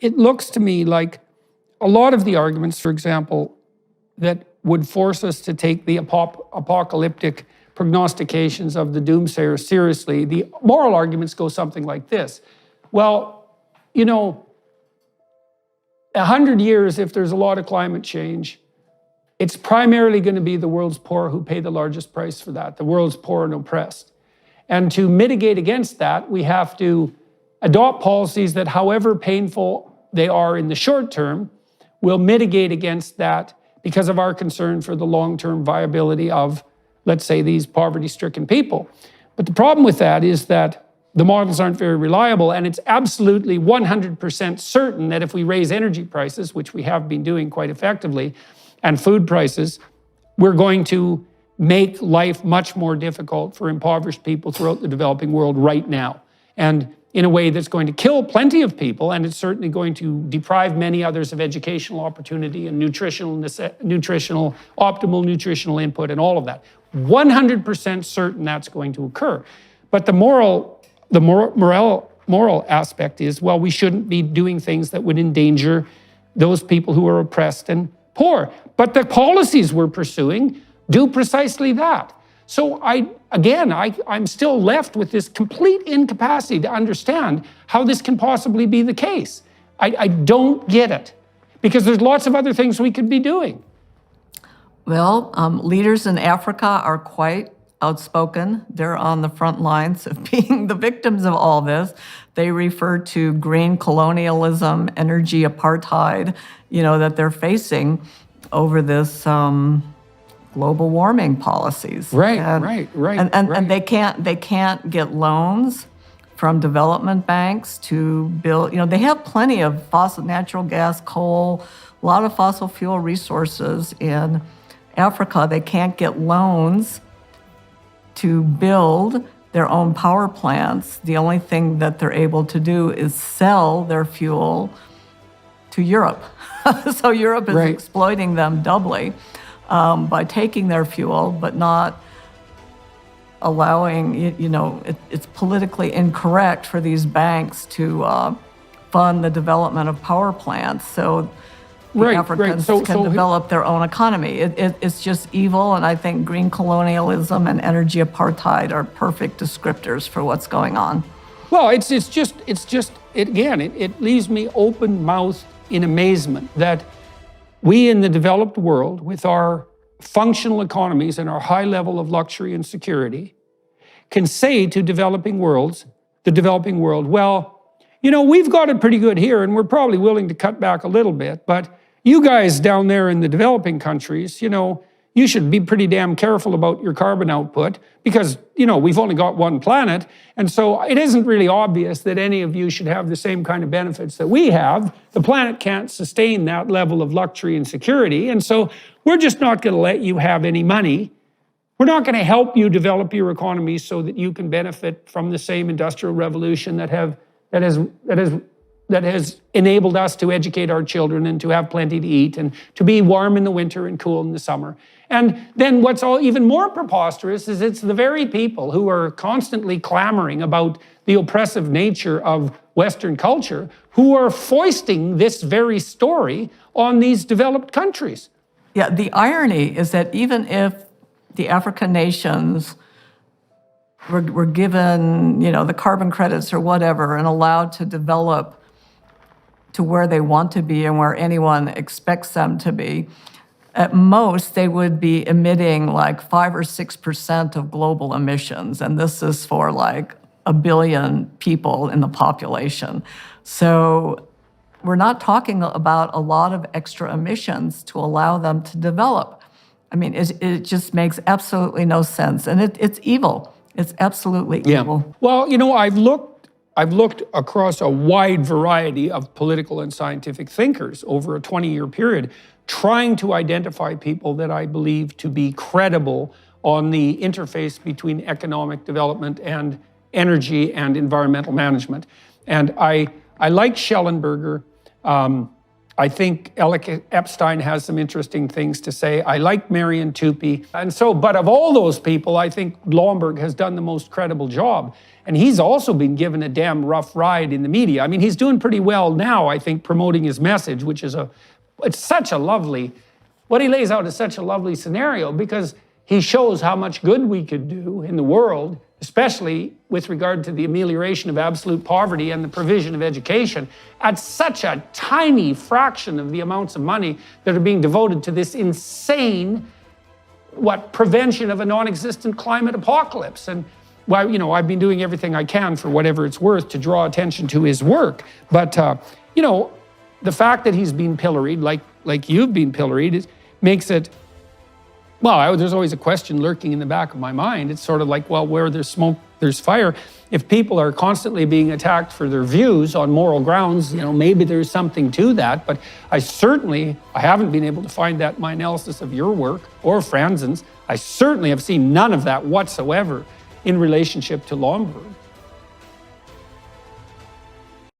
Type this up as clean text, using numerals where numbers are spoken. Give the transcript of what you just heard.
it looks to me like a lot of the arguments, for example, that would force us to take the apocalyptic prognostications of the doomsayers seriously, the moral arguments go something like this. Well, 100 years, if there's a lot of climate change, it's primarily going to be the world's poor who pay the largest price for that, the world's poor and oppressed. And to mitigate against that, we have to adopt policies that, however painful they are in the short term, will mitigate against that because of our concern for the long-term viability of, let's say, these poverty-stricken people. But the problem with that is that the models aren't very reliable, and it's absolutely 100% certain that if we raise energy prices, which we have been doing quite effectively, and food prices, we're going to make life much more difficult for impoverished people throughout the developing world right now. And in a way that's going to kill plenty of people, and it's certainly going to deprive many others of educational opportunity and optimal nutritional input and all of that. 100% certain that's going to occur. But the moral aspect is, well, we shouldn't be doing things that would endanger those people who are oppressed and poor. But the policies we're pursuing do precisely that. So I'm still left with this complete incapacity to understand how this can possibly be the case. I don't get it, because there's lots of other things we could be doing. Well, leaders in Africa are quite outspoken. They're on the front lines of being the victims of all this. They refer to green colonialism, energy apartheid, that they're facing over this global warming policies. Right. And they can't get loans from development banks to build. They have plenty of natural gas, coal, a lot of fossil fuel resources in Africa. They can't get loans to build their own power plants. The only thing that they're able to do is sell their fuel to Europe. So Europe is exploiting them doubly by taking their fuel, but not allowing, it's politically incorrect for these banks to fund the development of power plants. So Africans can develop their own economy. It's just evil, and I think green colonialism and energy apartheid are perfect descriptors for what's going on. Well, it leaves me open-mouthed in amazement that we in the developed world, with our functional economies and our high level of luxury and security, can say to the developing world, well, we've got it pretty good here, and we're probably willing to cut back a little bit, but you guys down there in the developing countries, you should be pretty damn careful about your carbon output, because, we've only got one planet, and so it isn't really obvious that any of you should have the same kind of benefits that we have. The planet can't sustain that level of luxury and security, and so we're just not going to let you have any money. We're not going to help you develop your economy so that you can benefit from the same industrial revolution that has enabled us to educate our children and to have plenty to eat and to be warm in the winter and cool in the summer. And then what's even more preposterous is it's the very people who are constantly clamoring about the oppressive nature of Western culture who are foisting this very story on these developed countries. Yeah, the irony is that even if the African nations were given, the carbon credits or whatever, and allowed to develop to where they want to be and where anyone expects them to be, at most they would be emitting like 5 or 6% of global emissions, and this is for like 1 billion people in the population. So we're not talking about a lot of extra emissions to allow them to develop. I mean, it just makes absolutely no sense, and it's evil. It's absolutely evil. Well, I've looked across a wide variety of political and scientific thinkers over a 20-year period, trying to identify people that I believe to be credible on the interface between economic development and energy and environmental management. And I like Schellenberger. I think Alec Epstein has some interesting things to say. I like Marion Tupy. And so, but of all those people, I think Blomberg has done the most credible job. And he's also been given a damn rough ride in the media. I mean, he's doing pretty well now, I think, promoting his message, which is it's such a lovely, what he lays out is such a lovely scenario, because he shows how much good we could do in the world, especially with regard to the amelioration of absolute poverty and the provision of education, at such a tiny fraction of the amounts of money that are being devoted to this insane, prevention of a non-existent climate apocalypse. And well, I've been doing everything I can, for whatever it's worth, to draw attention to his work. But, the fact that he's been pilloried, like you've been pilloried, makes it, well, there's always a question lurking in the back of my mind. It's sort of like, well, where there's smoke, there's fire. If people are constantly being attacked for their views on moral grounds, maybe there's something to that. But I haven't been able to find that in my analysis of your work or Franzen's. I certainly have seen none of that whatsoever in relationship to Blomberg.